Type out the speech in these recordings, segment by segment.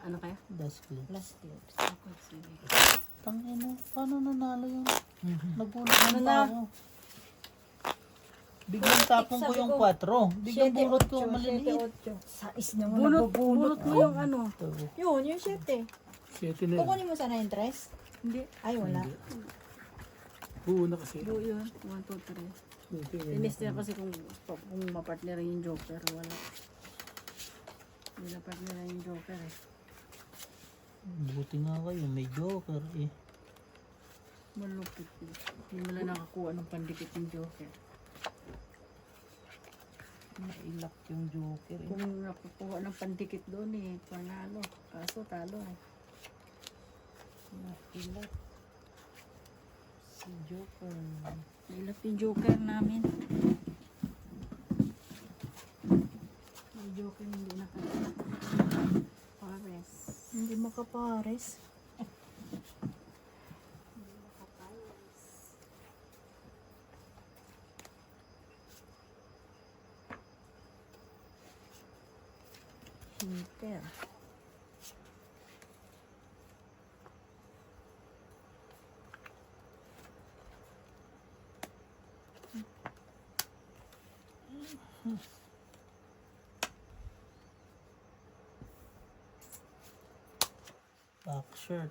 Ano kaya? Das clip. Last clips. Okay, sige. Tangina, paano nanalo yun? Nagulat Ano na na? ako. Biglang tapong ko Sabi yung ko, 4. Biglang bunot ko maliliit. 7, 8. Sais naman Bunot mo yung ano. Ito. Yun, yung 7. 7 na yun. Kukunin mo sana yung 3? Hindi. Ay, wala. Buo na kasi. Buo yun. 1, 2, 3. Tinis niya kasi kung mapartner yung joker. Wala. Hindi na partner yung joker eh. Buti nga kayo, may joker eh. Malupit eh. Hindi mo lang nakakuha ng pandikit yung joker. Nailak yung joker eh. Kung nakukuha ng pandikit doon eh, panalo. Kaso talo eh. Nailak. Si joker. Nailap yung joker namin. Yung joker hindi nakakita. Pares. Hindi makapares. Heater. Back shirt.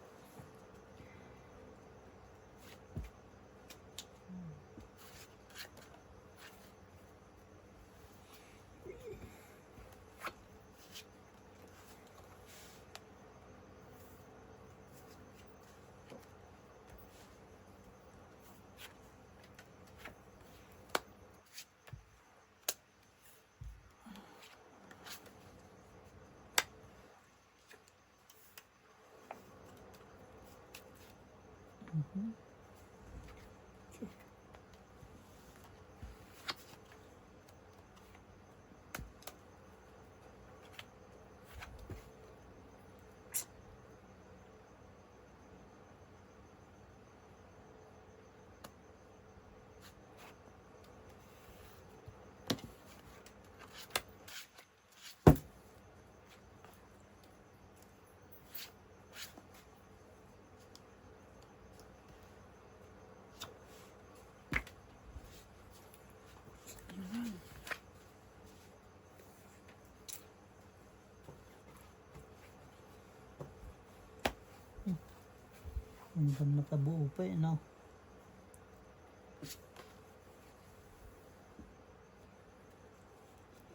Hanggang nakabuo pa eh, no?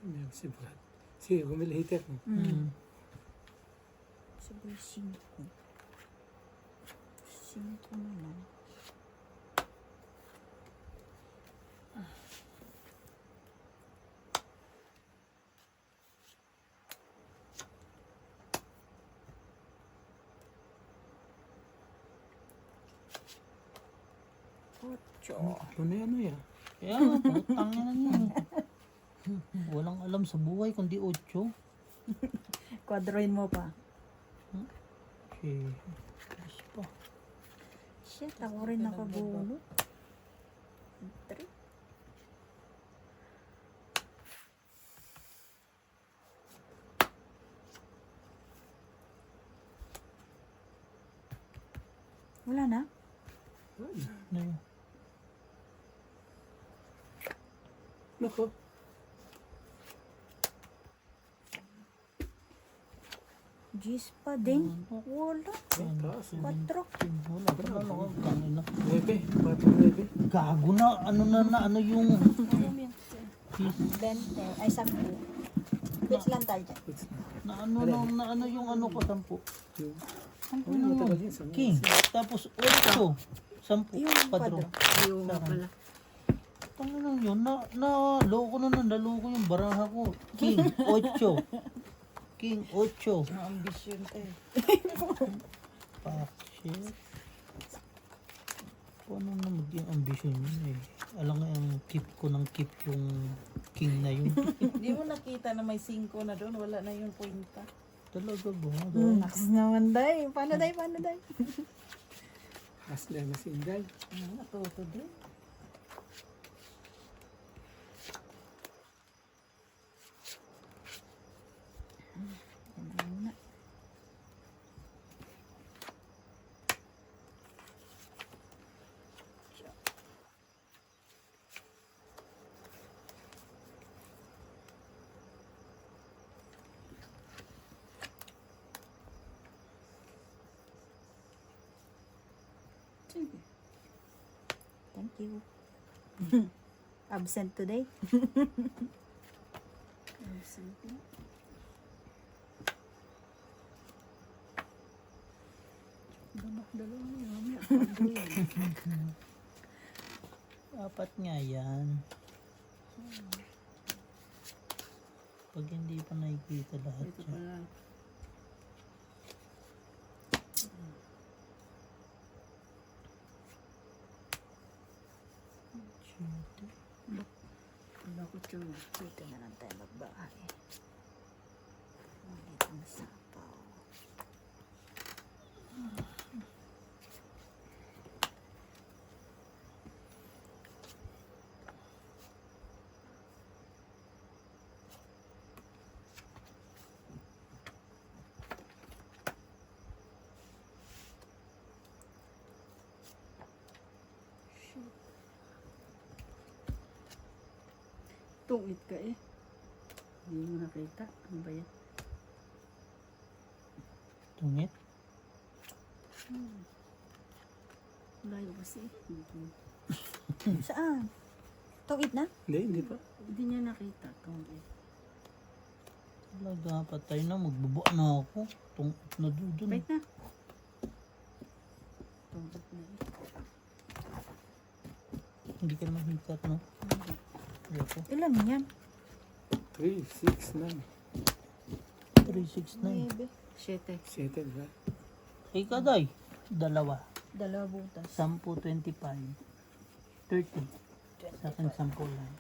Yan si Brad. Sige, bumili heater. Sabi 5. 5 na lang. Ito na ano yan. Kaya nga, putang na yan. Walang alam sa buhay kundi 8. Kwadroin mo pa. Okay. Plus pa. Shit, ako rin nakabunot. 3. Wala na? Ano yun? Nako. Gis pa din. Wala. Taas. 4. Wala ka na lang. Tangin na. 9. 4, 9. Gago na. Ano yung... 20. Ay, 10. Bits lang tayo dyan. Na ano yung ano ko, 10. Yung. Ano Oh, na matagal yun? yun. Sa King. Tapos 8. 10. Yung Padro. Yung nga pala. Tangin na yun. Naloko na naloko yung baraha ko. King 8. King 8. Ambisyon tayo. Fuck shit. Paano na maging ambisyon yun eh. Alam nga yung keep ko ng keep yung king na yun. Hindi mo nakita na may 5 na doon, wala na yung kwenta. Talaga ba? Naks naman, day. Paano, day? Paano, day? Asla na single. Natuto din. Sige. Thank you. Absent today. Sige. Dalawa na yun. Mamaya, pando yan. Apat nga yan. Pag hindi pa nakikita lahat Ito yan. pala. Bakit yun? Dito na lang tayo magbahay. Ulit ang sapaw. Tungit ka eh. Hindi mo nakita. Ano ba yan? Tungit? Layo kasi. Saan? Tungit na? Hindi pa. Hindi niya nakita. Tungit. Talaga, patay na. Magbubo na ako. Tungit na doon. Wait na. Tungit na eh. Hindi ka naman hikat, no? Hindi ako. Ilan yan? 3, 6, 9. 369. 7. 7, ba? Ay, kaday. Dalawa. Dalawa butas. 10, 25. 30. Sa akin, 10 lang.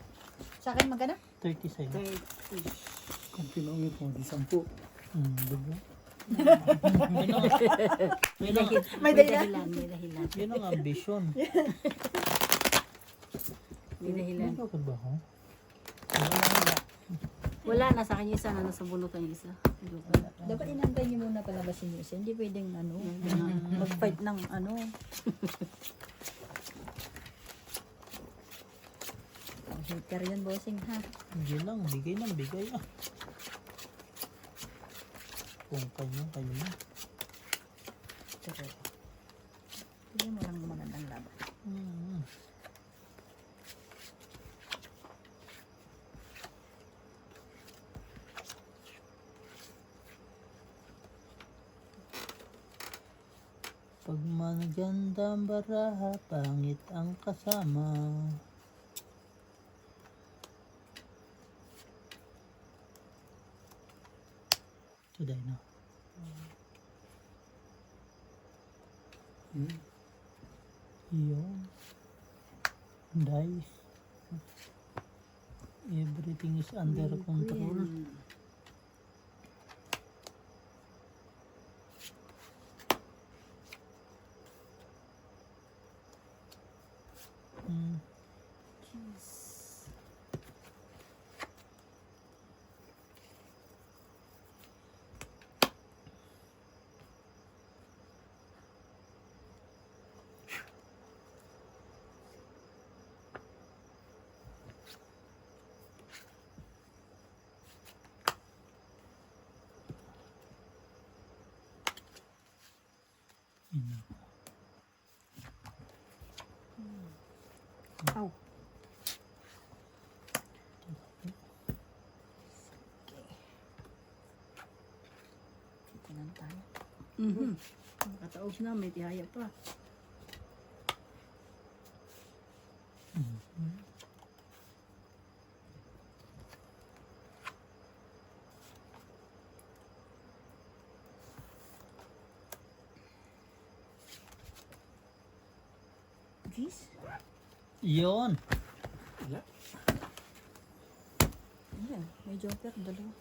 Sa akin magana? 30 sa'yo. 30. Kung pinangit mo, di 10. Diba? May dahilan. May dahilan. Yun ang ambisyon. May dahilan. Bakit ba ako? Wala na sa kanya isa na nasa bunutan yung isa. Dapat inantay niyo muna palabasin niyo isa. Hindi pwedeng ano, mag-fight ng ano. Hater yun, bossing ha. Hindi lang. Bigay ng bigay ah. Kung kayo na. Pero, hindi mo lang magandang laban. Pag maganda ang baraha, pangit ang kasama. Today na. Yun. Dice. Everything is under control. Ow. Dito lang tayo. Nakataob na, may tihaya pa. Jeez. Yun. Wala. Ayan, may joker, dalawa.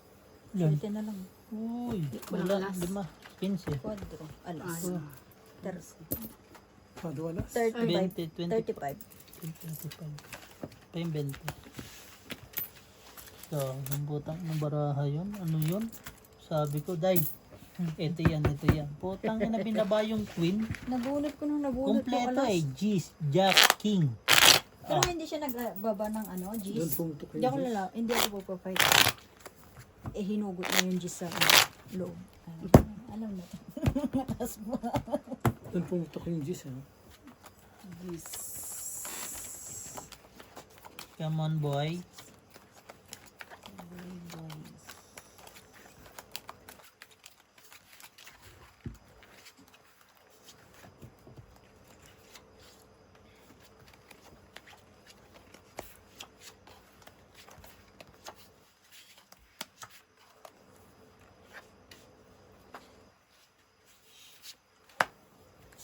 Yan. Swerte na lang. Uy. Walang Wala. alas. 5. 15. Quadro. Alas. Ah, Padualas. 35. 20, 35. 25. 20. So, yung butang ng baraha yun. Ano yun? Sabi ko, Day. Ito yan. Putang ina binaba yung queen. Nabunot ko nung nabunot Kompleto yung alas. eh. G's, Jack, King. Pero hindi siya nagbaba ng ano, Doon G's. pumutok Hindi ako lala, hindi ako pupafight. Eh, hinugot na yung G's sa loob. Alam na. Mataas mo. Doon pumutok yung G's, ano? Yes. Come on, boy. Very boys.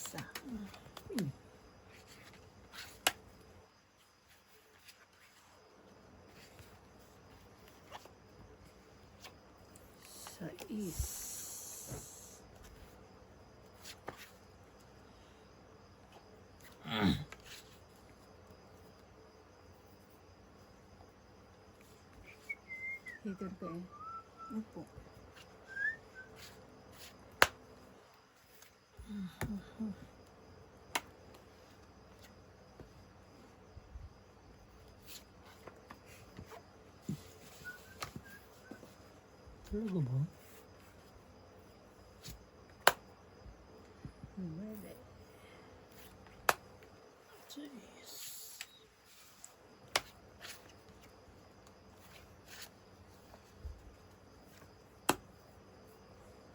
Isa. Sais. Hater ka eh. Opo. Talaga ba? Nueve. Jeez.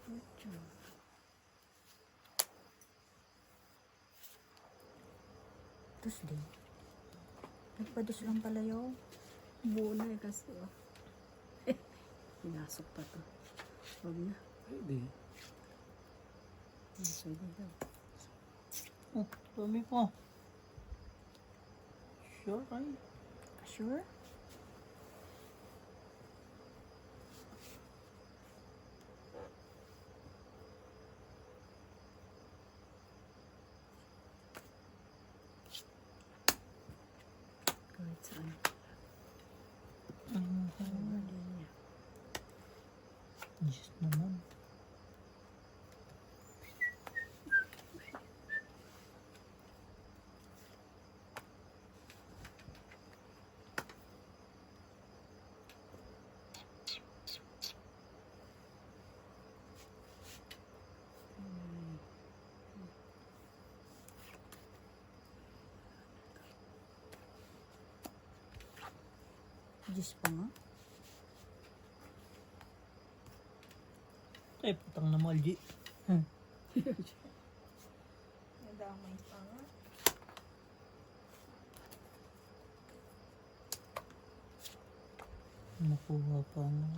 Ocho. Tuesday. Nagpadus lang pala yun. Buo na eh kasi oh. Pinasok pa to. Huwag na. Pwede. Pwede daw. Oh, dami pa. Sure ay. Sure? Kahit saan. Jeez naman. Diyos pa nga. Ay, putang na malji. Nadamay pa nga. Nakuha pa nga.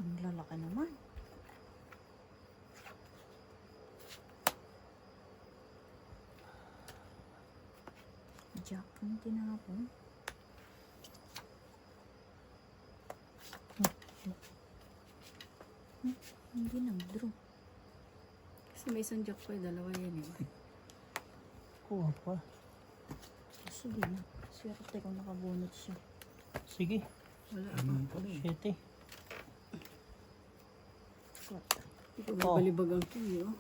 Ang lalaki naman. Jack ang tinapon. Hindi nag-draw. Kasi may isang jack pa eh. Dalawa yan eh. Kuha pa. Sige na. Swerte kung nakabunot siya. Sige. Wala. Siyete. Ikaw mabalibag ang king eh oh.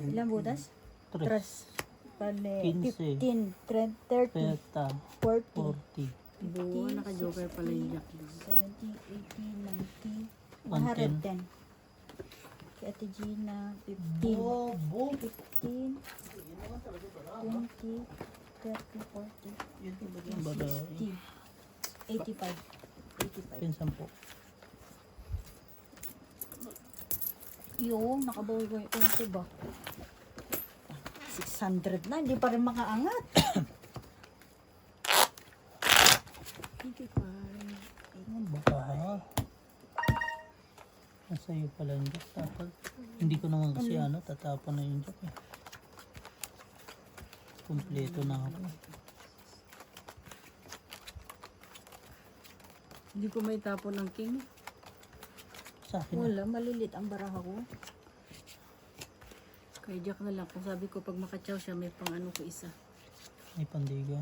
Ilang butas? Tres. Tres. Bale, 15. 15, 30, Peta. 40, 40. Buo. Naka-joker pala yung jack doon. 70, 80, 90, 110. 110. Kay Ate Gina, 15, Bobo. 15, 20, 30, 40, Bada. 60, 85, 85. Pinsan po. Yung, nakabawi ko yung konti ba? 600 na, hindi pa rin makaangat. 85. Ano ba ka? Nasa iyo pala yung jack. Dapat. Hindi ko naman kasi tatapon na yung jack eh. Kompleto na ako. Hindi ko may tapon ng king. Sa akin na. Wala, malilit ang baraha ko. Kay jack na lang. Kung sabi ko pag makachaw siya may pang ano ko isa. May pandiga.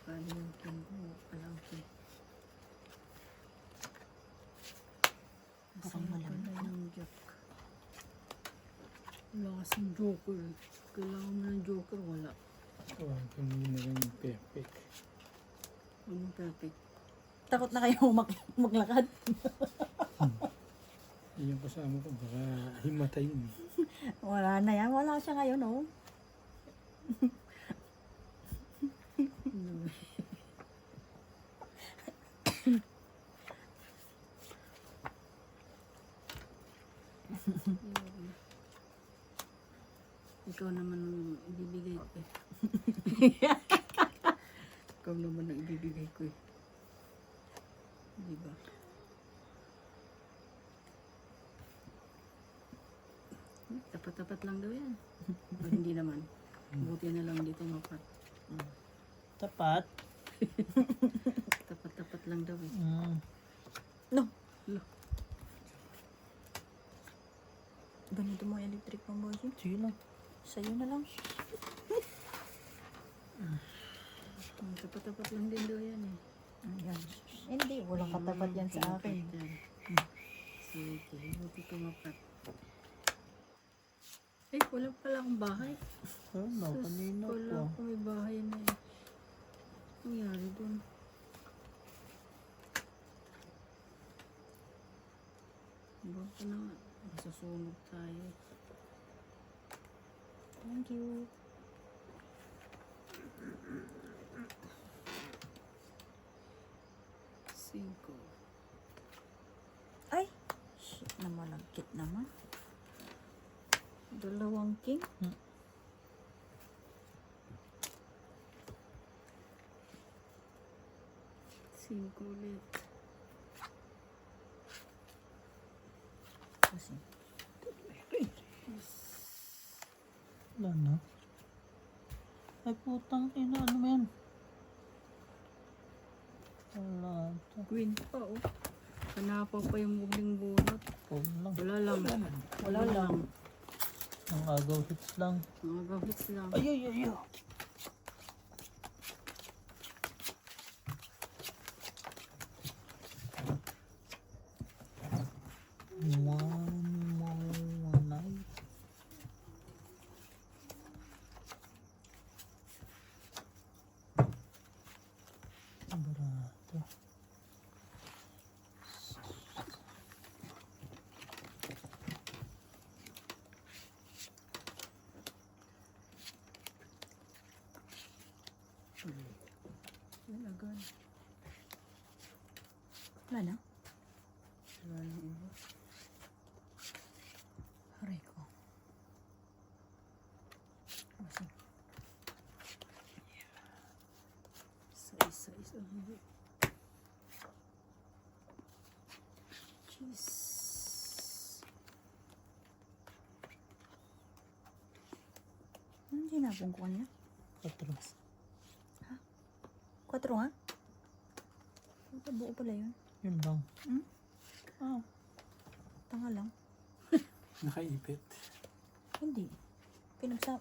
Kali yung king ko. Alam ko. Parang malamig na yung jack. Wala kasing joker. Kailangan mo ng joker. Wala. Oh, kanina lang yung perfect. Anong perfect? Takot na kayo maglakad. Yung kasama ko, baka himatayin. Wala na yan. Wala siya ngayon, oh. Ikaw naman ang ibibigay ko eh. Ikaw naman ang ibibigay ko eh. Diba? Tapat-tapat lang daw yan. O hindi naman. Buti na lang dito mapat. Tapat. Tapat-tapat lang daw eh. No. Lo. Ganito mo electric pang boy. Sige lang. Sa'yo na lang. Tapat-tapat lang din daw yan eh. Ayan. Hindi, walang katapat yan sa akin. Yan. Sige, buti ko mapat. Eh, wala pala akong bahay. Ano, kanina Wala po. akong may bahay na eh. Ang nangyari dun? Baka na nga. Masusunog tayo. Thank you. Cinco. Ay! Shit naman, ang cute naman. Dalawang king. Cinco ulit. Kasi, Wala na. Ay putang ina, ano mo yan? Wala ito. Queen pa oh. Kanapaw pa yung muling bunot. Phone lang. Wala lang. wala lang. Ang agaw hits lang. Mga gahits lang. Ay, ay, ay, ay. One more night. Barato. Yun agad. Wala na. Wala nang iba. Aray ko. Kasi, Isa-isa. Jeez. anong ginabong ko niya? 4. 4 nga? Buo pala yun. Yun lang. Ah, tanga lang. Nakaipit. Hindi.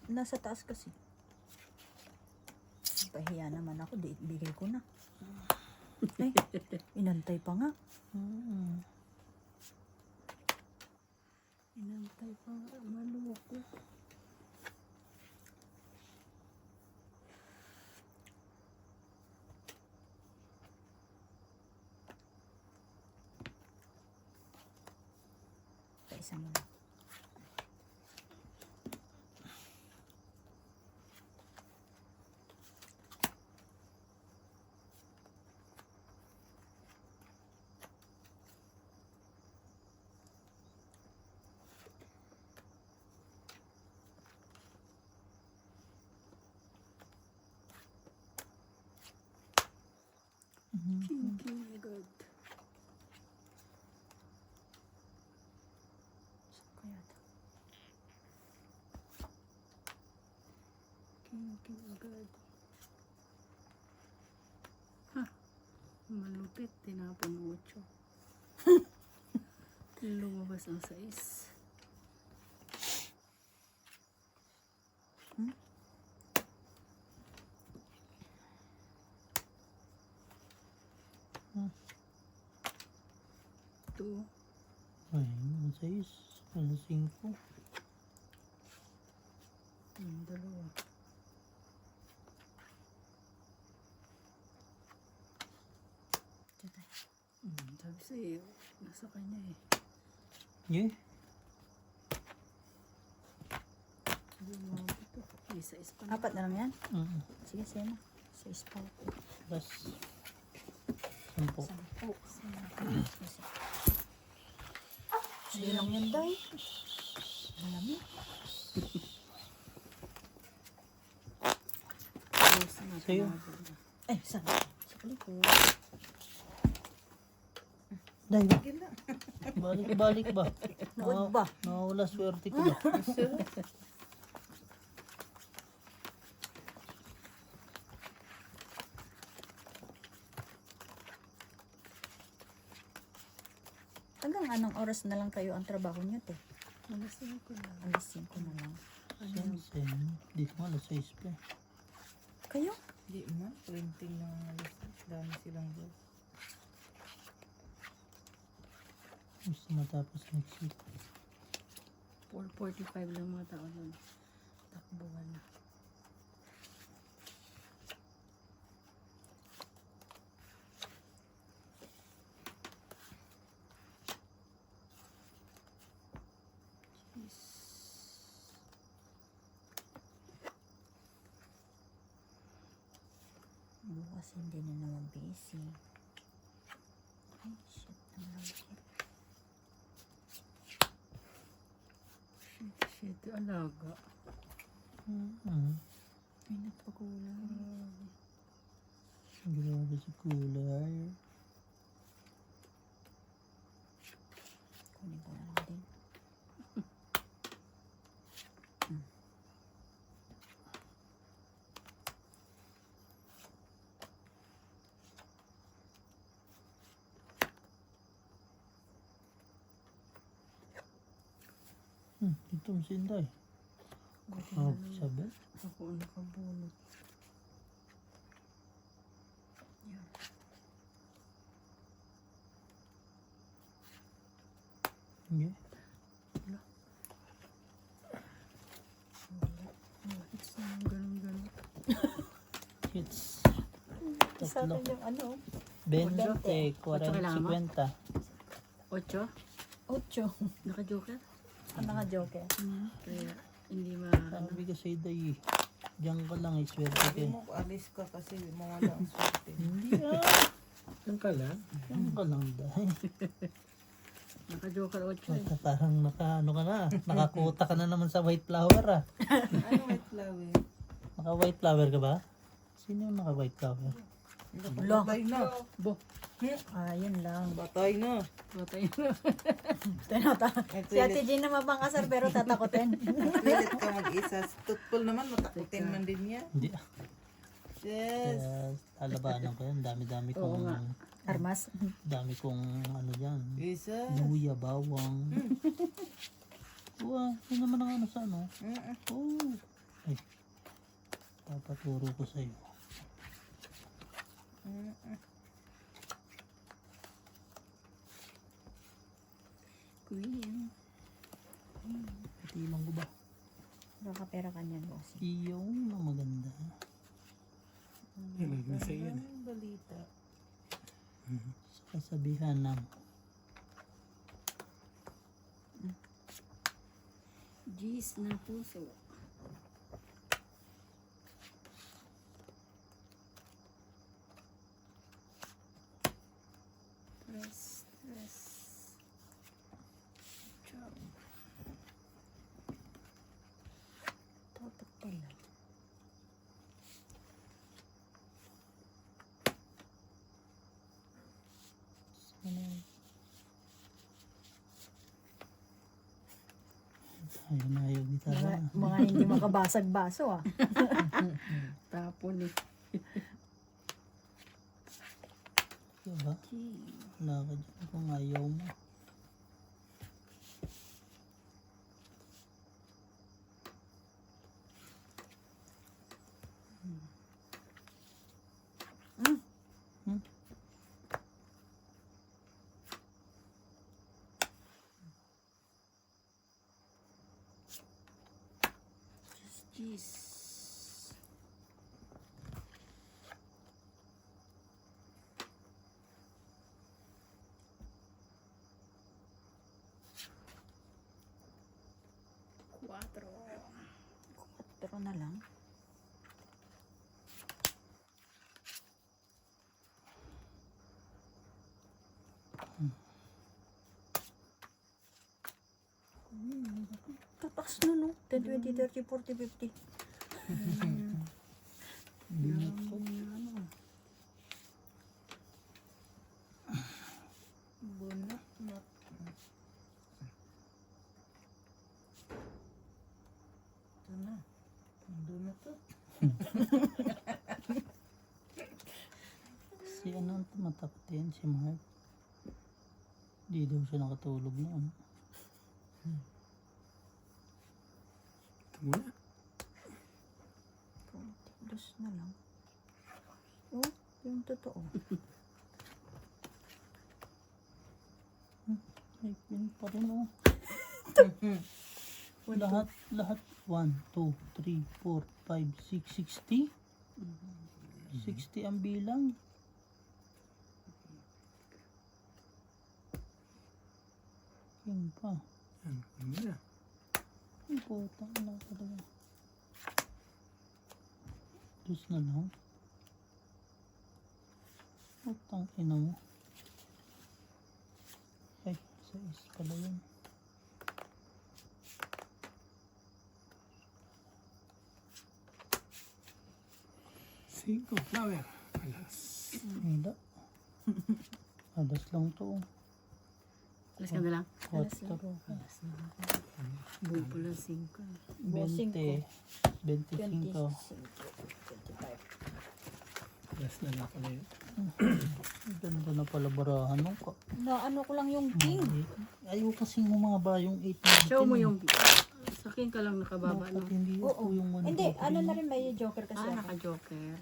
Nasa taas kasi. Pahiya naman ako. Bigay ko na. Ay, inantay pa nga. Inantay pa nga. Maloko. Isa mo na. King, my God. Kaya ito. King, agad. Ha! Malupit. Tinapon 8. Lumabas ang 6. Two. Ay, ang 6. Ang 5. Dalawa. Sabi sa'yo, nasa kanya eh. Yeah. Hindi mo ito. May size pa na. 4 na lang yan? Mm. Sige, sema. Sa ispaw. Plus, 10. 10. Sige lang yan, day. Malamig. Close na. Sa'yo. Ay, saan? Sa kulikod. Dahil balik ba? Nood ba? Nawala swerte ko ba? Hanggang anong oras na lang kayo ang trabaho niyo, te? Malasin ko lang. Alas 5 na lang. Sen. Dito nga, alas 6 pa. Kayo? Di man, 20 na alas. Dami silang boss. Gusto matapos next week. 4:45 lang mga tao doon. Takbuhan na. Bukas hindi na naman busy. Ay, shit. Shit, alaga. Mm-hmm. Ay, nagpakulang. Grabe si kulay. Kunin ko na lang din. Itong sinday. Oh, sabi? Ako ang nakabunot. Yeah. It's ganun-ganun. It's Sa tatlo. akin yung ano? 20, kailangan 50. 8? 8. Naka-joker? Ang mga joker. Kaya hindi Sabi ko sa'yo, day, diyan ka lang, iswerte ka. Hindi mo alis ka kasi mawala ang swerte. Hindi Saan ka lang? diyan ka lang, day. Naka-joker 8 eh. Parang ano ka na, nakakuta ka na naman sa white flower ah. Ano white flower? Naka white flower ka ba? Sino yung naka white flower? Batay na. Bo, Yun lang. Batay na. batay na. Si Ate Jean na mapangkasar pero tatakotin. Pilit ka mag-isa. Tutpol naman, matakutin man din niya. Hindi. Yes. Alabanan ko yan, dami-dami Oo kong, nga. Armas. dami kong ano dyan. Isa. Luya, bawang. Wow, yun naman ang ano sa ano. Oh. Ay, papaturo ko sa'yo. Queen. Patilang ko ba? Nakapera ka niyan, boss. Iyong na maganda. Ilagay sa yan. Ang balita. Sa kasabihan ng Jeez na puso. Press. Chop. Toto pala. ayun na ayaw ni Tara. Mga hindi makabasag baso ah. Tapon eh. Diba? Wala ka dyan kung ayaw mo. Jeez. Pero na lang. Tataas na no. 10, 20, 30, 40, 50. Bunot na. Ito na. Ando na to. Si ano ang tumatakot yan, si Mark. Di daw siya nakatulog noon. Ito muna. Dos na lang. Oh, yung totoo. Ay, yun pa rin oh. lahat 1, 2, 3, 4, 5, 6, 60. 60 ang bilang. King pa. Yan, ito muna. Ang putang na talaga. Dus na lang. Putang ina mo. Ay, sa is pala yun. Cinco, flower. Alas. Hindi. Alas lang to. Alas ka na lang. 4. Buo pala 5. 20. 25. 25. Alas na lang pala yun. Ganda na pala barahan no? Na ano ko lang yung king. Ayaw kasing mga yung 8. Show mo yung sa akin ka lang nakababa, no? Hindi Oo. ko yung 1. Hindi, ano na rin may joker kasi ako. Naka-joker.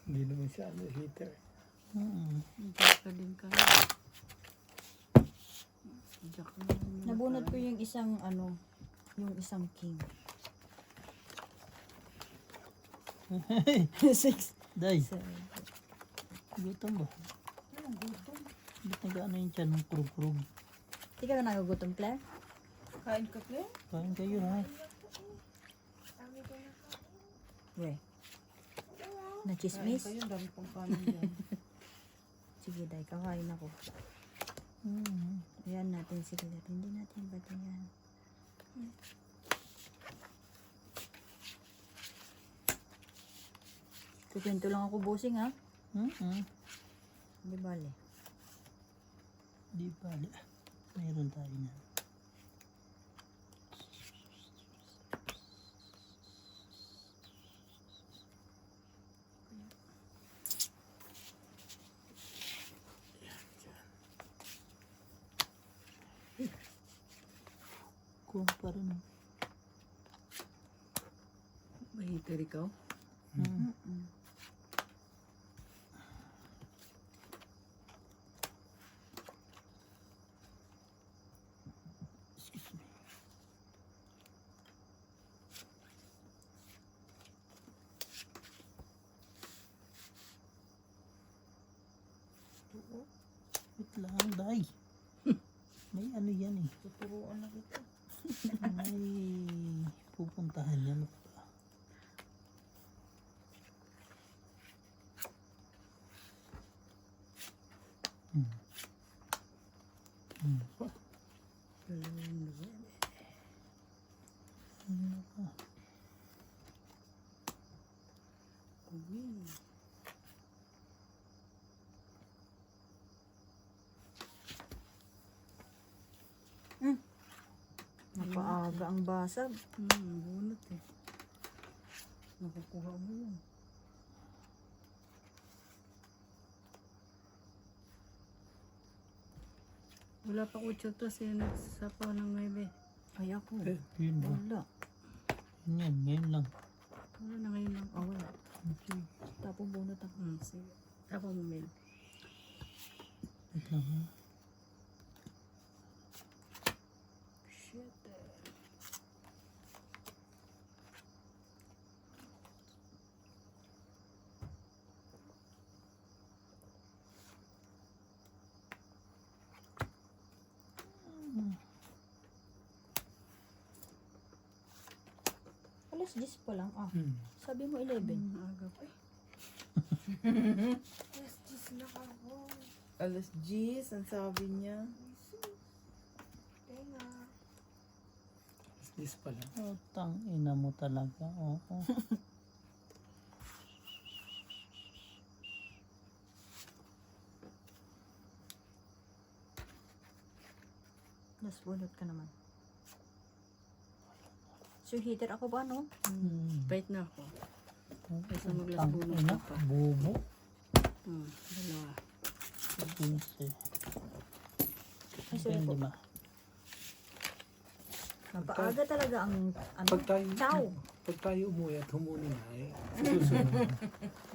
Hindi naman siya hitter. Joker din ka. Joker na. Nabunot ko yung isang ano, yung isang king. 6, Day, 7. gutom ba? Anong gutom? Ba't nag-ano yung tiyan ng krug-krug? Hindi ka na nagugutom, Claire? Kain ka, Claire? Kain kayo ha? We. Kain Na-chismis? kayo, dami pang kanin dyan. Sige, day, kakain ako. Ayan natin si Claire. Hindi natin ba yan? Kukwento lang ako, bossing, ha? Hindi bale. Di bali. Mayroon tayo na. Kung pa rin. Mahiter ikaw? Excuse me. Wait lang, day. May ano yan eh. Tuturuan na kita. May pupuntahan yan. Napaaga ang basag. Bunot eh. Nakukuha mo yun. Wala pa 8 to siya nagsapaw ng 9. Ay ako. Yun ba? Wala. Yun yan, ngayon lang. Wala na ngayon lang. Ah, wala. Tapos bunot ako. Sige. Tapos mo, Mel. Wait lang ha. Shit. Alas 10 pa lang. Ah, Hmm. sabi mo 11. Aga pa eh. Alas 10, ang sabi niya. This pala. Oh, tang ina mo talaga. Oo. Nas bunot ka naman. So heater ako ba no? Bait na ako. Kaysa maglas Tang bunot ina. ka pa. Bubo. Dalawa. 15. Ay, sorry po. 25. Napaaga talaga ang ano. Pag tayo, Chow. pag tayo umuwi at humuni na, eh, susunod.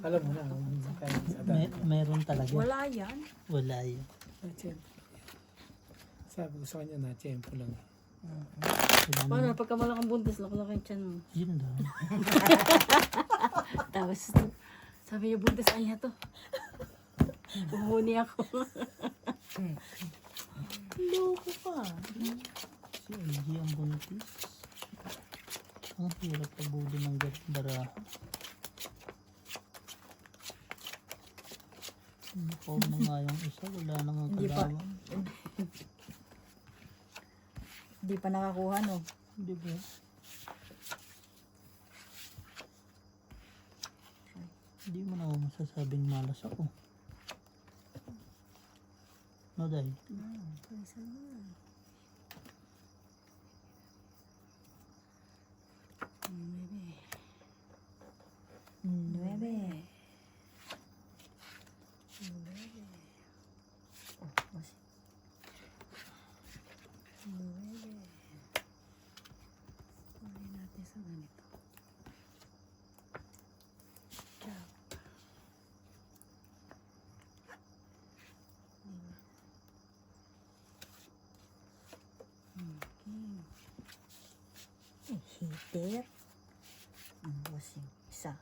Alam mo na, hindi tayo sa Meron talaga. Wala yan. Wala yun. na-tiyempo. Sabi ko sa kanya, na-tiyempo lang. Paano, pagka malakang buntis, nakalaki yung tiyan mo. Yun daw. Tapos, sabi niya, buntis, ay to. Bumuni ako. Loko ka. Si LG ang buntis. Ang hirap pabuli ng baraha. Nakaw na nga yung isa. Wala na nga Hindi pa. kalawan. Hindi pa nakakuha no. Di ba? Hindi mo na ako masasabing malas ako. No, Day? Nuebe. Oh, mas. Kunin natin sa ganito. Heater. Ang bossing. Isa.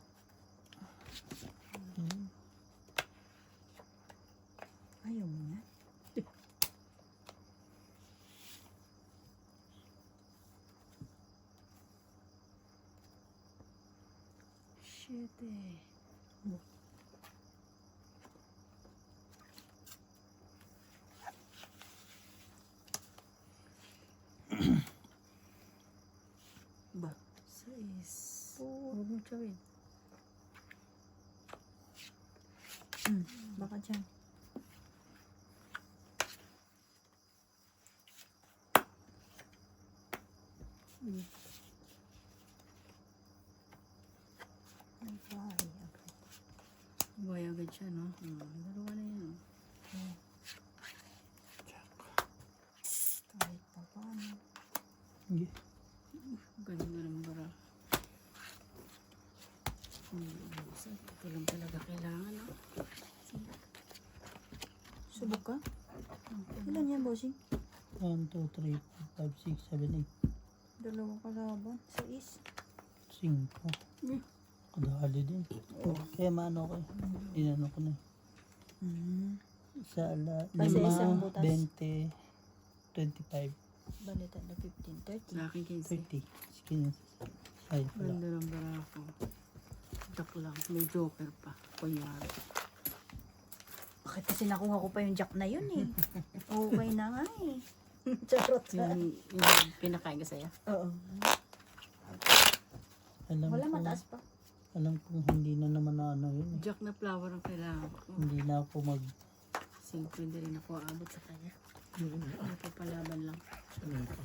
Ayaw mo na. Shit eh. Ba? Sais. Huwag mo tsawin. Baka dyan. Ay, pari. Buhay agad siya, no? Dalawa na yan. Kahit pa paano. Hindi. Ganda ng bara. Ito lang talaga kailangan, no? Subok ka? Ilan yan, bossing? 1, 2, 3, 4, 5, 6, 7, 8, Dalawa kalaban. Sa is. 5. Kadali din. Kaya maano ko eh. Inano ko na eh. Isa ala, Kasi isang 5, butas. 20, 25, Balita na 15, 30. Sa akin 15. 30, 15. Ay, wala. Ganda ng bara ko. Jack lang. May joker pa. Kunyari. Bakit kasi nakuha ko pa yung jack na yun eh. Okay na nga eh. Charot. Yung pinakain ko sa'yo. Oo. Alam Wala ko, mataas pa. alam kong hindi na naman na ano yun eh. Jack na flower ang kailangan ko. Hindi na ako Siyempre, hindi rin ako aabot sa kanya. Napapalaban lang. Ano ito?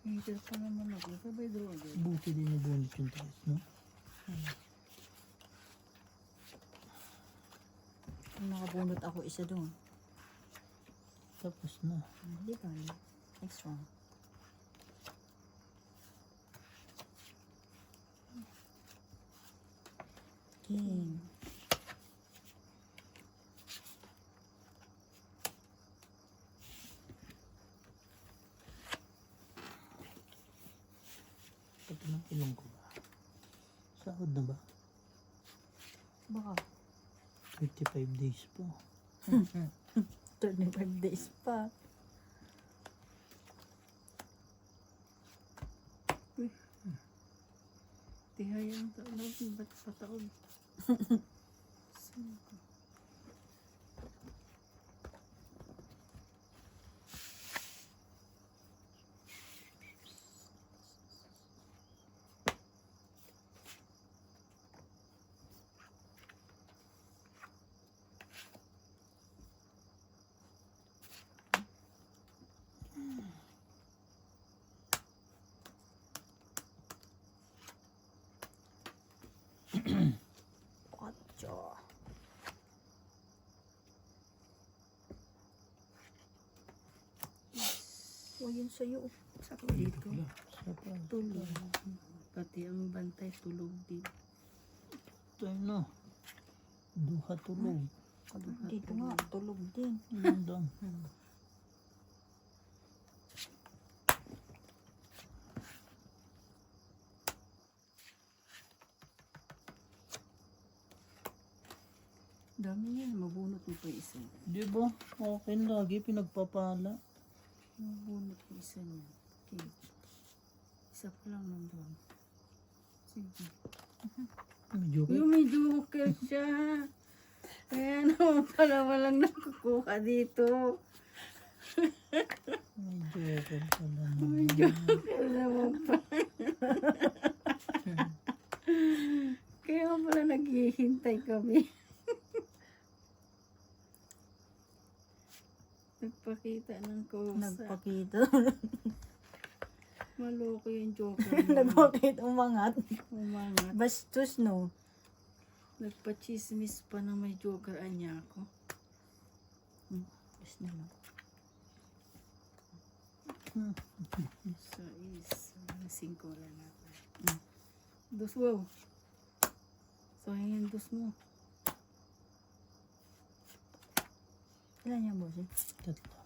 Hater pa naman ako. Sabay draw agad. buti din yung bunit yung taas, no? Nakabunot ako isa doon. Tapos na. Hindi ba? Next one. King. Pati ng ilong ko ba? Sahod na ba? Baka 55 days po. 35 days pa. Tihaya ang taon. Ba't pataon? Pacho. O yun sa'yo. Saka dito. Sa pa. Tulog. Pati ang bantay tulog din. Ito no. Duha tulog. Dito nga, tulog din. Doon. Dami niyan. Mabunot mo pa isa. Di ba? Okay lagi pinagpapala. Mabunot mo isa niya. Okay. Isa pa lang nandun. Sige. Medyo Yung may joker siya. Kaya naman pala walang nakukuha dito. medyo pala May naman. joker naman pa. Kaya pala naghihintay kami. Nagpakita ng kusa. Nagpakita. Maloko yung joker naman. Nagpakita umangat. Umangat. Bastos no. Nagpa-chismis pa na may joker anya ako. Bas na lang. So is, 5 lang natin. Dos, wow. So, yung dos mo. Ilan yan, boss? Tatlo.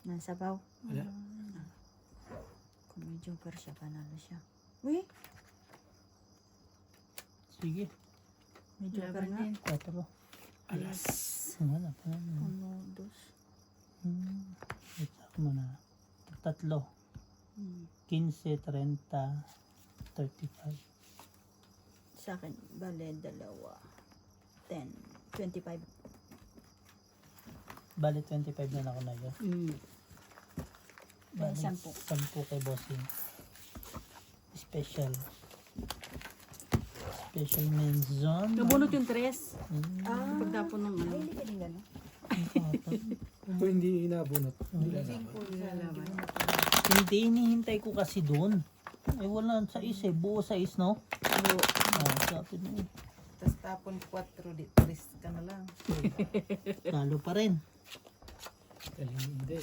Nasabaw. Wala. Kung may joker siya, panalo siya. Uy, Sige. may joker Laban nga. din. 4. Alas. Wala pa naman. 1, 2. Wait lang muna. Tatlo. 15, 30, 35. Sa akin, bale, 2. 10, 25. Bali 25 na ako na yun. Bali 10. 10 kay bossing. Special. Special men's zone. Nabunot yung tres. Ah, Pagtapon ng ano. hindi ka din gano'n. Ito hindi inabunot. Nilalaman. Nilalaman. Hindi, hinihintay ko kasi doon. Eh wala sa is eh. Buo sa is, no? Oo. Sabi na eh. Tapos tapon 4, di 3 ka na lang. Talo pa rin. Galing hindi.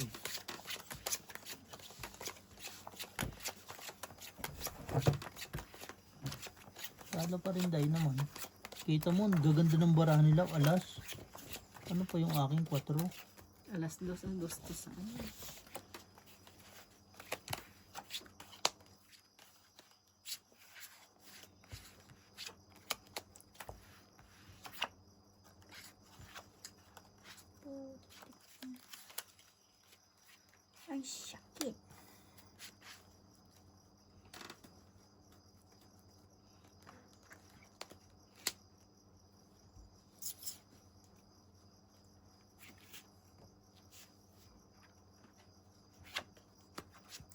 Talo pa rin dahil naman. Kita mo, ang gaganda ng barahan nila. Alas. Ano pa yung aking 4? Alas dos ang dos to sa ano. Ay, sakit.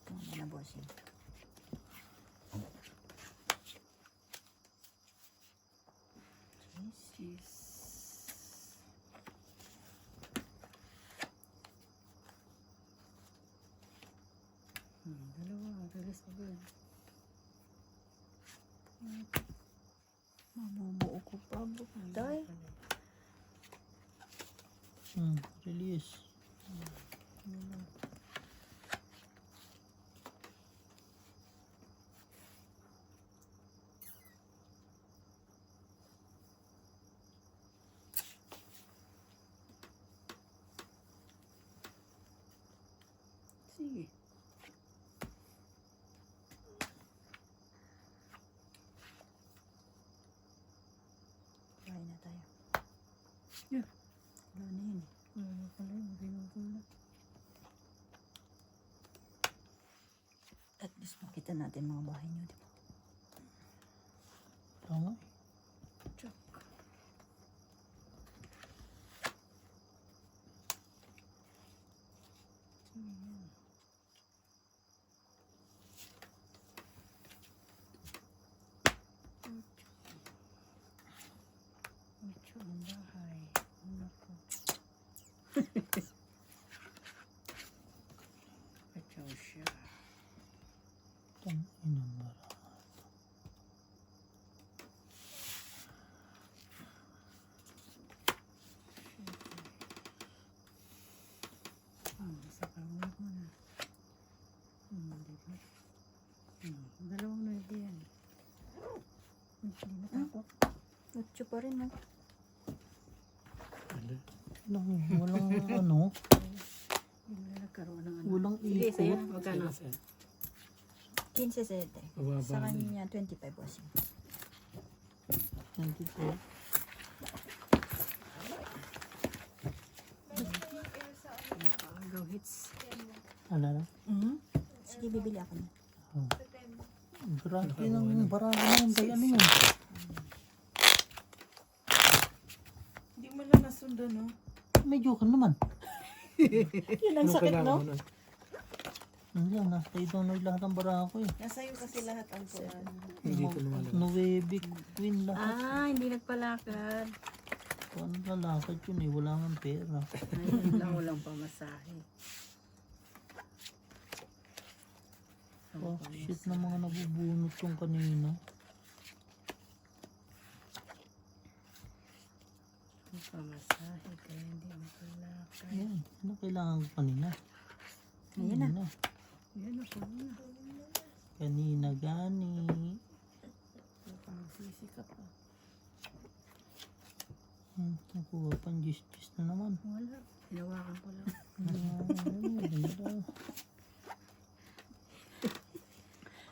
Tama na, bossing. Jeez. Dalawa. Release agad. Mabubuo ko pa, bukday. Release. Sige. Wala na yun. Ano pala yun, binutol na. At least makita natin mga bahay nyo, di ba? Tama. Check. Ocho ang bahay. Ano ko? Pachaw siya. Tama. Inambara. Sa kawin ko na. Diba? Dalawang nuwede yan. Hindi natakot. 8 pa rin, no? Walang ano. Hindi na nagkaroon ng ano. Walang Sige, sa'yo. ikot. Magkano? 15 Bababa Sa na kanya, 25 bossing. 22. Agaw hits. Ano na? Sige, bibili ako na. Oh. Grabe ng baraha na yun. Bay, ano yun? Hindi mo lang nasundan, no? Medyo ka naman. Yun ang sakit, no? Nandiyan, nasa ito na lahat ng baraha ko eh. Nasa'yo kasi lahat ang kuwan. Hindi ko lumalabas. Nuwebe, queen lahat. Hindi nagpalakad. Paano lalakad yun eh? Wala nga pera. Ayun lang, walang pamasahe. Oh, shit na mga nabubunot yung kanina. Ang pamasahe, kaya hindi nagpalakad. Yan, ano kailangan ko kanina? Ayan na. Yan ako na. Kanina gani. Pangsisi ka pa. Nakuha pang gis-gis na naman. Wala. Hinawakan ko lang. Ganda.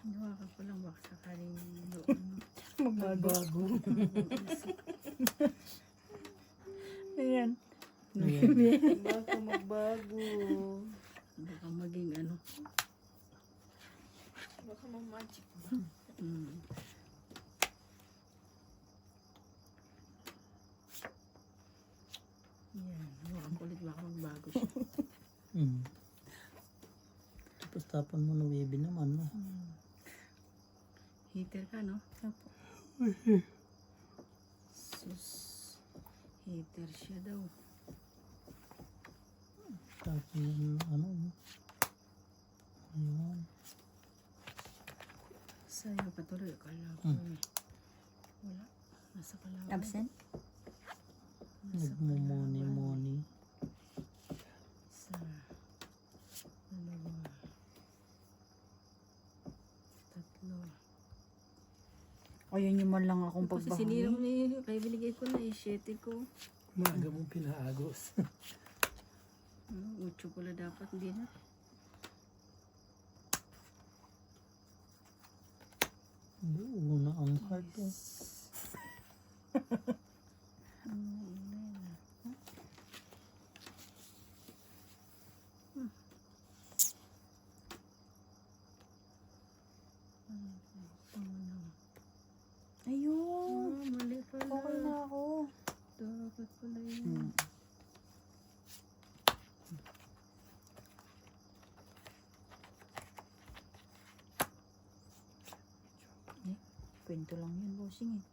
Hinawakan ko lang. Baka sakaling doon. Magbago. Ayan. Bago magbago. Baka maging ano. Baka mag-magic. Yan. Hawakan ko ulit. Baka magbago siya. Tapos tapan mo na webe naman. No? Heater ka, no? Sus. Heater siya daw. Tapos yung ano. Ayan. Sa'yo patuloy. Akala ko eh. Wala. Nasa kalawan. Absent? Nagmumoni-moni. Isa. Dalawa. Tatlo. Ayun yung man lang akong Kasi pagbahay. sinirang niya. Kaya binigay ko na eh. 7 ko. Maaga mong pinaagos. 8 pala dapat. Hindi na. Buo na ang card eh. Ayun. Mali pala. Okay na ako. Dapat pala yun. Kwento lang yun, bossing eh.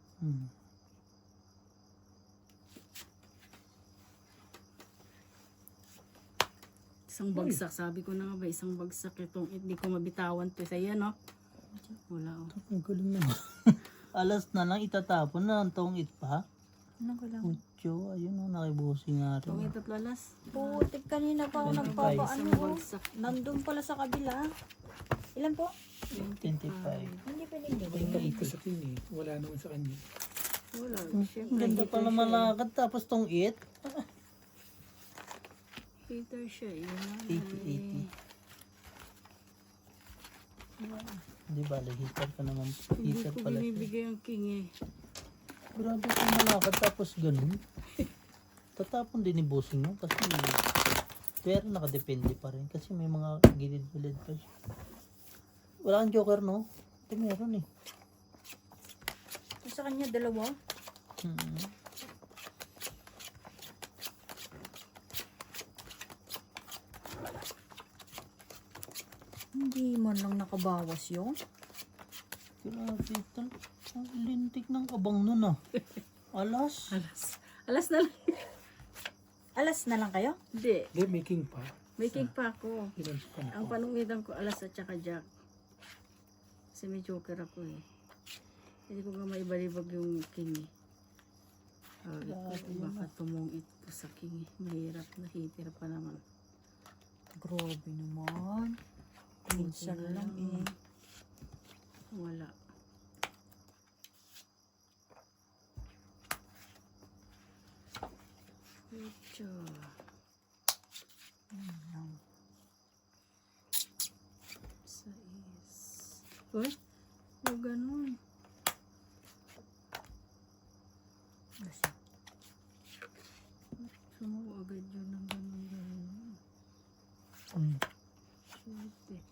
Isang bagsak. Sabi ko na nga ba, isang bagsak itong hindi ko mabitawan to sa no? Wala oh. Ang galing naman. Alas na lang itatapon na ang tong it pa. Ano ko lang? Ucho, ayun o, nakibusi nga Itong rin. ito lalas. Putik, kanina pa ako Isang nagpapaano Isang ko. bagsak. Nandun pala sa kabila. Ilan po? 25. Hindi pwedeng May gawin. maliit sa akin eh. Wala naman sa kanya. Wala. Ang Siyempre, ganda pa naman lakad tapos tong it. Heater siya. Yun 80. Di ba, heater ka naman. Hindi Heater ko pala siya. binibigay ang king eh. Grabe ka malakad tapos ganun. tatapon din ni bossing mo kasi pero nakadepende pa rin kasi may mga gilid-gilid pa siya. Wala kang joker, no? Ito meron eh. Sa kanya, dalawa. Hmm. Hindi man lang nakabawas yun. Grabe, ang lintik ng abang nun ah. Alas. Alas na lang. Alas na lang kayo? Hindi. Hindi, making pa. May cake pa ako. Pinagpan Ang ko. panungitan ko alas at saka jack. Kasi may joker ako eh. Hindi ko nga maibalibag yung king eh. Baka tumungit ko sa king eh. Mahirap na hitir pa naman. Grabe naman. Minsan lang eh. Wala. Medyo. Sais. Uy, huwag ganun. Kasi, Sumuko agad yun ng ganun. Hmm. Shit eh.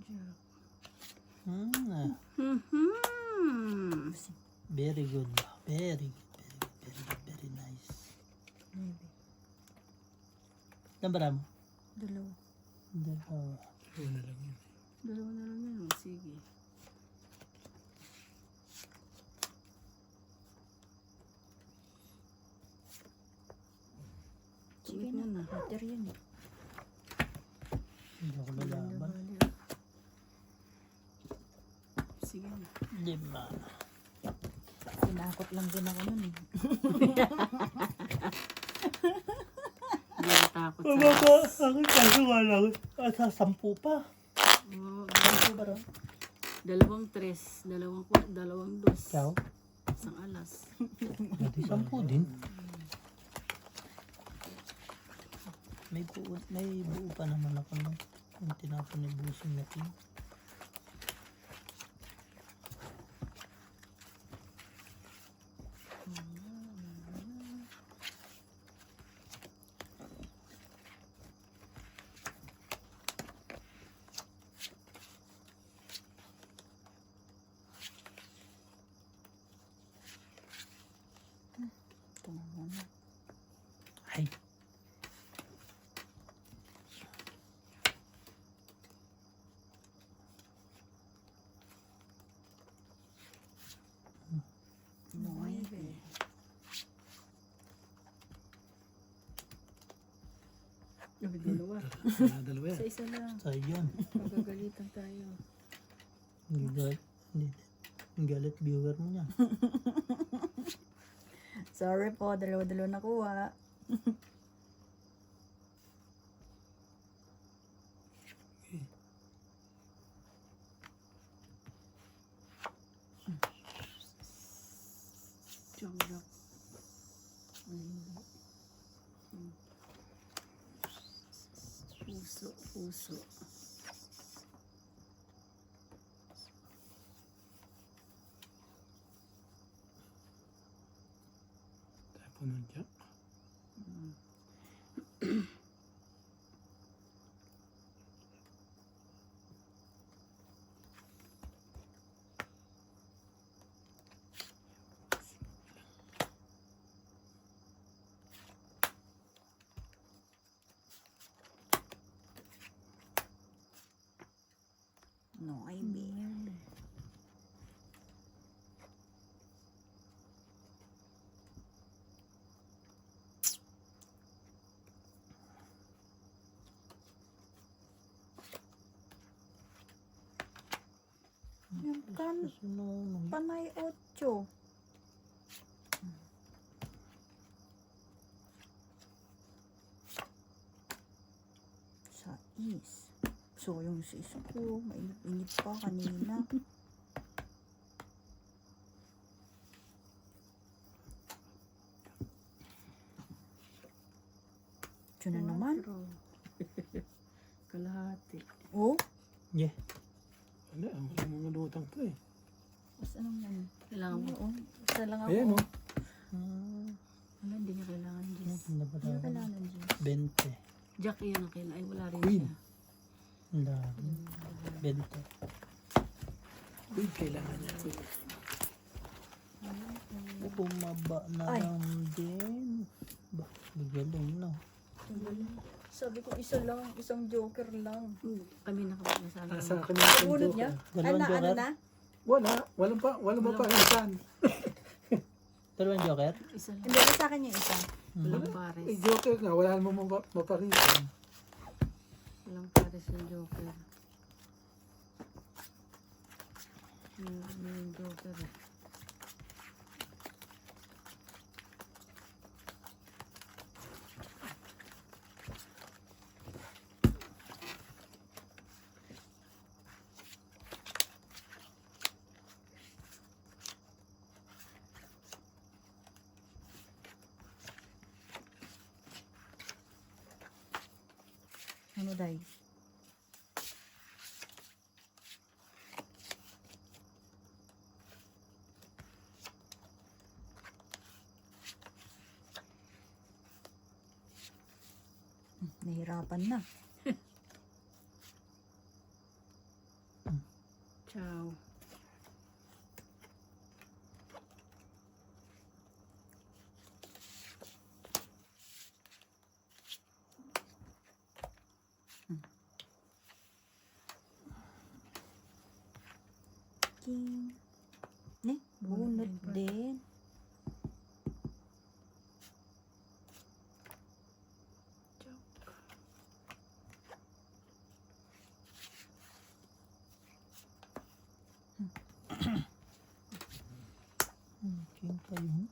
Jack. Ah, Hmm. very good. Very good. Very good. Very nice. maybe. Nambara mo? Dalawa. Dalawa. Ano na lang yun. Dalawa na lang yan. Oh. Sige. Sige Tumit mo na. na. Hater yun eh. Hindi ako lalaban. Sige na. Lima. Tinakot lang din ako nun eh. Hindi ako takot sa... Mababa. Akin kaso nga lang. Sa 10 pa. Oo, 10 ba rin? dalawang tres, dalawang dos. Ikaw? Isang alas. Hindi 10 din. May buo pa naman ako nung yung tinapon ni Busing na king. Ito nga muna. Ay. Nueve. Sabi dalawa. Dalawa yan. Sa isa lang. So yun. Magagalitan tayo. Ang galit. Ang galit viewer mo niya. Sorry po, dalawa-dalawa nakuha. Chongdok. Puso, puso. Tapon ng jack. Nueve. Yung kan, Kasi nung panay 8. Sais. So, yung sis ko, mainit pa kanina. Ito na naman. Kalahati. Oh, yeah. Ano, ang mga lutang to eh. mas anong yan? Kailangan mo. Oo. Isa lang ako. Ayan, oh. Wala, hindi niya kailangan Jess. Hindi ba Hindi kailangan ng Diyos. 20. Jack yun ang kailangan. Ay, wala rin Queen. siya. Ang dami. 20. Uy, kailangan niya. Bumaba na Ay. lang din. Ba, bigaling na. Sabi ko isa lang, isang joker lang. Kami nakapagsasabi. Nasa akin yung Bunot niya? Dalawang Ano joker? na? Walang mapakalitan. Dalawang joker? Isa lang. Hindi, sa akin yung isa. Walang pares. Eh, joker nga, wala namang mapakalitan. Walang pares yung joker. Yung joker eh. Ano dahil? Nahirapan na. Ciao. King. Ne, bunot din. King pa yun.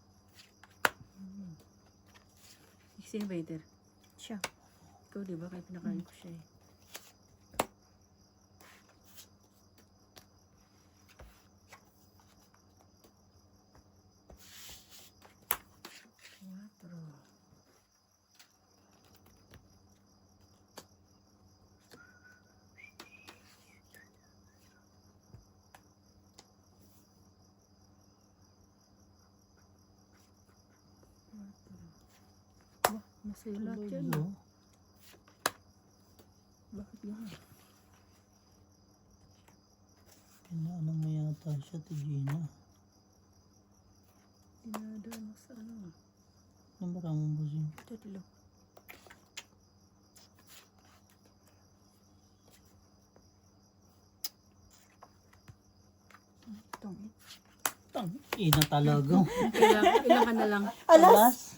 Sino ba ito? Siya. Ikaw diba? Kaya pinakain ko siya eh. Cuatro. Wah, masaya lahat yan. Hello. Bakit yan? Ano mo yata siya, Tigina. Dinadaan sa ano. Ano maraming busin? Tatlo. Itong Tang, ina talaga. Ilan ka na lang. Alas!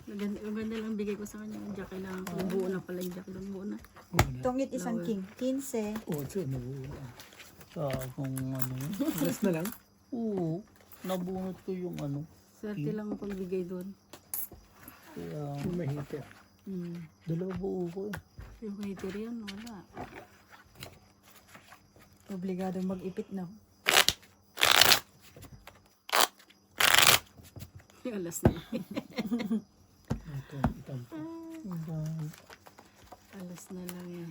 Maganda lang bigay ko sa kanya. Yung jack, kailangan ko. Buo na pala yung jack. Buo na. Tongit isang king. 15. Ocho, nabuo. Kung ano yun. Last na lang. Oo. Nabunot ko yung ano. Swerte lang ang pagbigay doon. Kaya, Yung mahiter. dalawa buo ko eh. Yung hater yan, wala. Obligado mag-ipit na. Yung alas na. Ito, itampo. Alas na lang eh.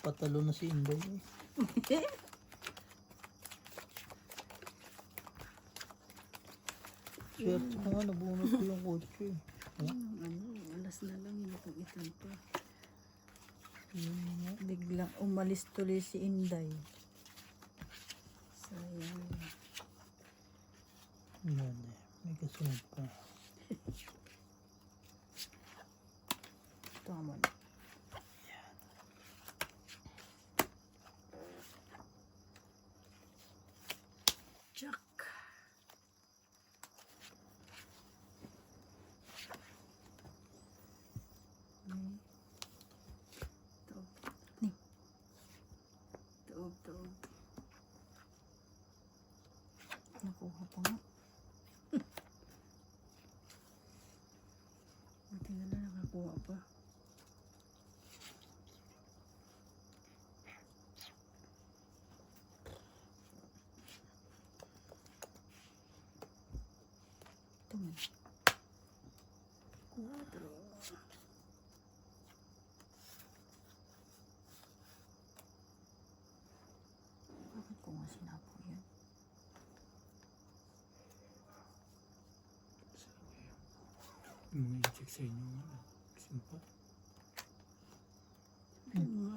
Patalo na si Inday eh. Swerte ko nga, nabunot ko yung kotse eh. Alas na lang yun. Itong pa. Biglang umalis tuloy si Inday. Sayang. Hindi, may kasunod pa. Ito naman. Jack. Tuog. Nakuha pa nga. Buti na lang nakakuha pa. Ito man. Cuatro. Bakit ko nga sinapo yan? Yung mga i-check sa inyo. Simpa.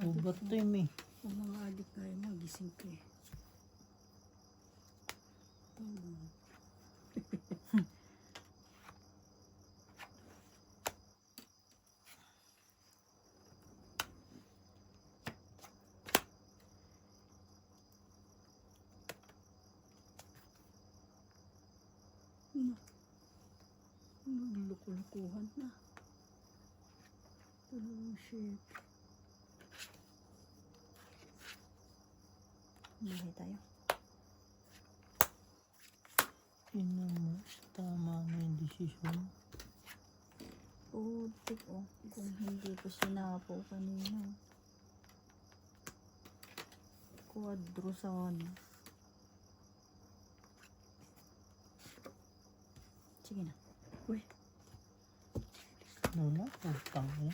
Overtime eh. Ang mga adik kaya mo, gising ka eh. Naglulukuhan na. Oh shit. Bahay tayo. Ina mo, tama na yung desisyon. Putik oh. Kung hindi ko sinapo kanina. Quadrosan. Sige na. Uy, Ano na? Utang eh.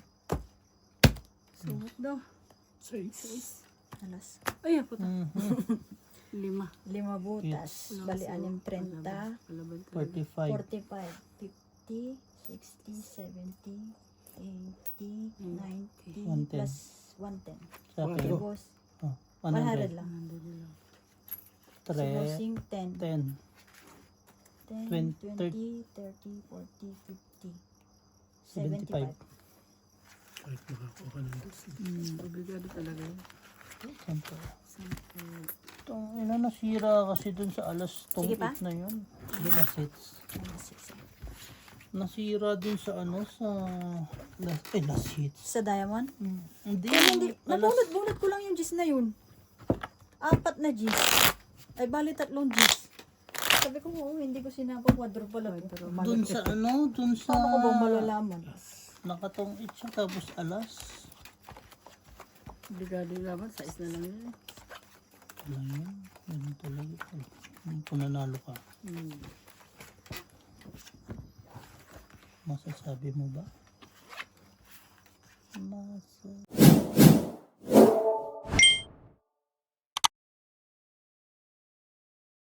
suot daw. 6. Alas. Ay, puta. Mhm. 5. 5 butas. Bali, 6.30. 45. 45, 50, 60, 70, 80, 90, 110. plus 110. Sa Wow. pero. Boss, Oh, 100 100. lang. 3, Si bossing 10, 10. 10, 20, 20, 30, 40, 50, 75. 75. Kahit makakuha ka ng dosi. Obligado talaga yun. Sampo. 10. Itong ina nasira kasi dun sa alas tong Sige pa? 8 na yun. Sige na sets. Alas 6. Nasira din sa ano sa last hits. Sa diamond? Hindi. Kaya hindi, alas, nabunot-bunot ko lang yung gis na yun. 4 na gis. Ay, bali 3 gis. Sabi ko, oo, hindi ko sinapa quadro pala to. Pero dun sa ano, dun sa Paano ko ba malalaman? nakatong 8 siya tapos alas. obligado yung laban, size na lang yun. Ano yun? Ganun talaga. Kung nanalo ka, masasabi mo ba?